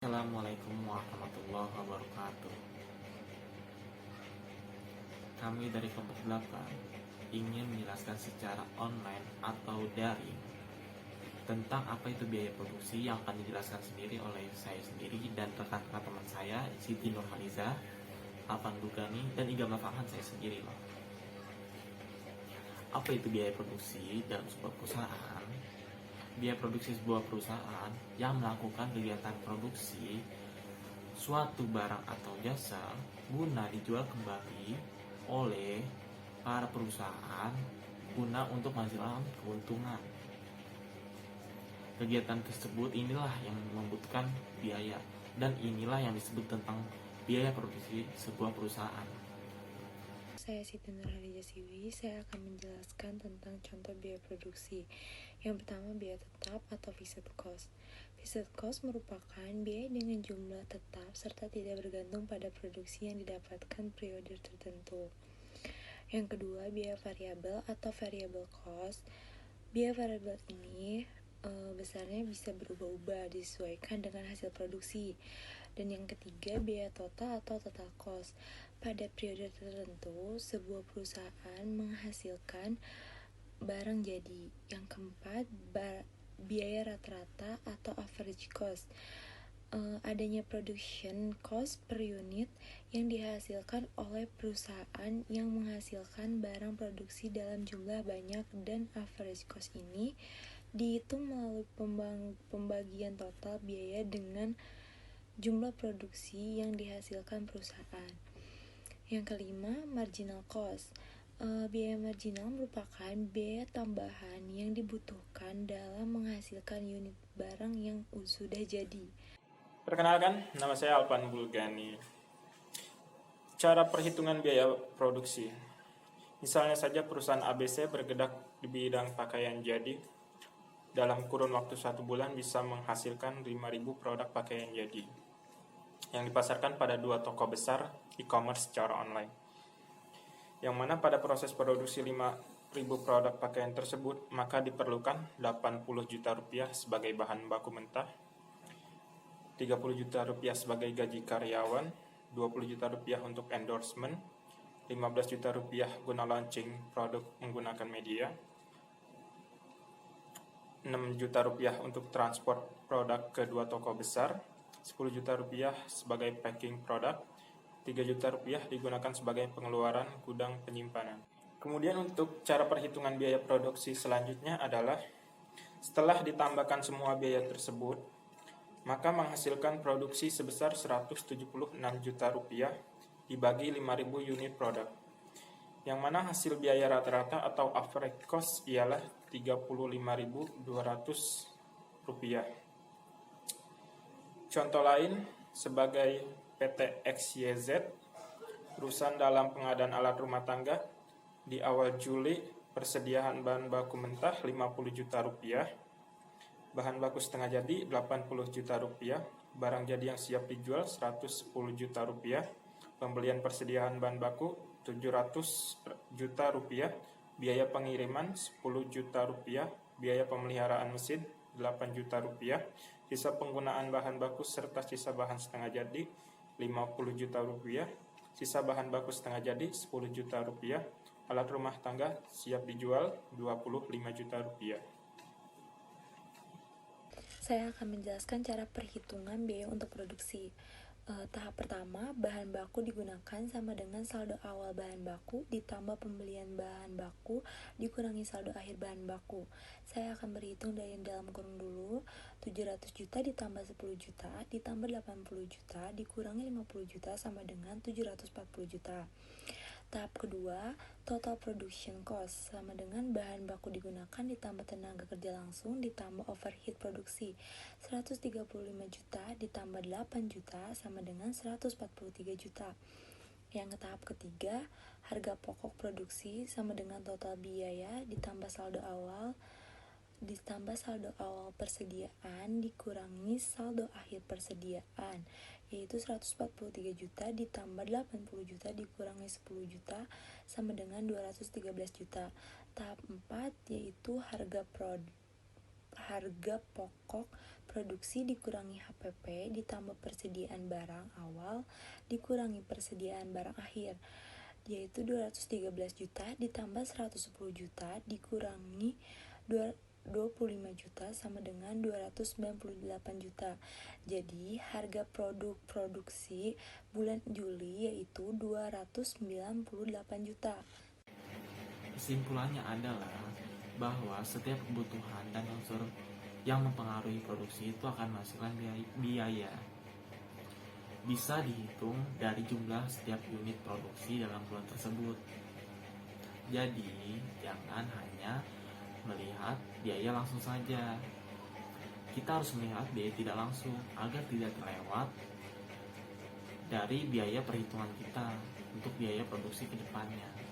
Assalamualaikum warahmatullahi wabarakatuh. Kami dari kelompok 8 ingin menjelaskan secara online atau daring tentang apa itu biaya produksi yang akan dijelaskan sendiri oleh saya sendiri dan rekan-rekan teman saya, Siti Nurhaliza, Afan Bugani, dan Iga Mafahan saya sendiri loh. Apa itu biaya produksi dalam sebuah perusahaan? Biaya produksi sebuah perusahaan yang melakukan kegiatan produksi suatu barang atau jasa guna dijual kembali oleh para perusahaan guna untuk menghasilkan keuntungan. Kegiatan tersebut inilah yang membutuhkan biaya, dan inilah yang disebut tentang biaya produksi sebuah perusahaan. Saya Siti Nurhaliza Siwi, saya akan menjelaskan tentang contoh biaya produksi. Yang pertama, biaya tetap atau fixed cost. Fixed cost merupakan biaya dengan jumlah tetap serta tidak bergantung pada produksi yang didapatkan periode tertentu. Yang kedua, biaya variabel atau variable cost. Biaya variabel ini besarnya bisa berubah-ubah disesuaikan dengan hasil produksi. Dan yang ketiga, biaya total atau total cost. Pada periode tertentu, sebuah perusahaan menghasilkan barang jadi. Yang keempat, biaya rata-rata atau average cost. Adanya production cost per unit yang dihasilkan oleh perusahaan yang menghasilkan barang produksi dalam jumlah banyak, dan average cost ini dihitung melalui pembagian total biaya dengan jumlah produksi yang dihasilkan perusahaan. Yang kelima, marginal cost. Biaya marginal merupakan biaya tambahan yang dibutuhkan dalam menghasilkan unit barang yang sudah jadi. Perkenalkan, nama saya Alpan Bulgani. Cara perhitungan biaya produksi. Misalnya saja perusahaan ABC bergerak di bidang pakaian jadi. Dalam kurun waktu 1 bulan bisa menghasilkan 5.000 produk pakaian jadi yang dipasarkan pada 2 toko besar e-commerce secara online. Yang mana pada proses produksi 5.000 produk pakaian tersebut, maka diperlukan 80 juta rupiah sebagai bahan baku mentah, 30 juta rupiah sebagai gaji karyawan, 20 juta rupiah untuk endorsement, 15 juta rupiah guna launching produk menggunakan media, 6 juta rupiah untuk transport produk ke 2 toko besar, 10 juta rupiah sebagai packing produk, 3 juta rupiah digunakan sebagai pengeluaran gudang penyimpanan. Kemudian untuk cara perhitungan biaya produksi selanjutnya adalah setelah ditambahkan semua biaya tersebut, maka menghasilkan produksi sebesar 176 juta rupiah dibagi 5.000 unit produk, yang mana hasil biaya rata-rata atau average cost ialah 35.200 rupiah. Contoh lain, sebagai PT XYZ, perusahaan dalam pengadaan alat rumah tangga, di awal Juli persediaan bahan baku mentah 50 juta rupiah, bahan baku setengah jadi 80 juta rupiah, barang jadi yang siap dijual 110 juta rupiah, pembelian persediaan bahan baku 700 juta rupiah, biaya pengiriman 10 juta rupiah, biaya pemeliharaan mesin 8 juta rupiah, sisa penggunaan bahan baku serta sisa bahan setengah jadi 50 juta rupiah, sisa bahan baku setengah jadi 10 juta rupiah, alat rumah tangga siap dijual 25 juta rupiah. Saya akan menjelaskan cara perhitungan biaya untuk produksi. Tahap pertama, bahan baku digunakan sama dengan saldo awal bahan baku ditambah pembelian bahan baku dikurangi saldo akhir bahan baku. Saya akan berhitung dari dalam kurung dulu. 700 juta ditambah 10 juta ditambah 80 juta dikurangi 50 juta sama dengan 740 juta. Tahap kedua, total production cost sama dengan bahan baku digunakan ditambah tenaga kerja langsung ditambah overhead produksi. 135 juta ditambah 8 juta sama dengan 143 juta. Yang tahap ketiga, harga pokok produksi sama dengan total biaya ditambah saldo awal persediaan dikurangi saldo akhir persediaan, yaitu 143 juta ditambah 80 juta dikurangi 10 juta sama dengan 213 juta. Tahap 4 yaitu harga harga pokok produksi dikurangi HPP ditambah persediaan barang awal dikurangi persediaan barang akhir, yaitu 213 juta ditambah 110 juta dikurangi 25 juta sama dengan 298 juta. Jadi harga produk produksi bulan Juli yaitu 298 juta. Kesimpulannya adalah bahwa setiap kebutuhan dan unsur yang mempengaruhi produksi itu akan menghasilkan biaya. Bisa dihitung dari jumlah setiap unit produksi dalam bulan tersebut. Jadi, jangan hanya melihat biaya langsung saja. Kita harus melihat biaya tidak langsung agar tidak terlewat dari biaya perhitungan kita untuk biaya produksi ke depannya.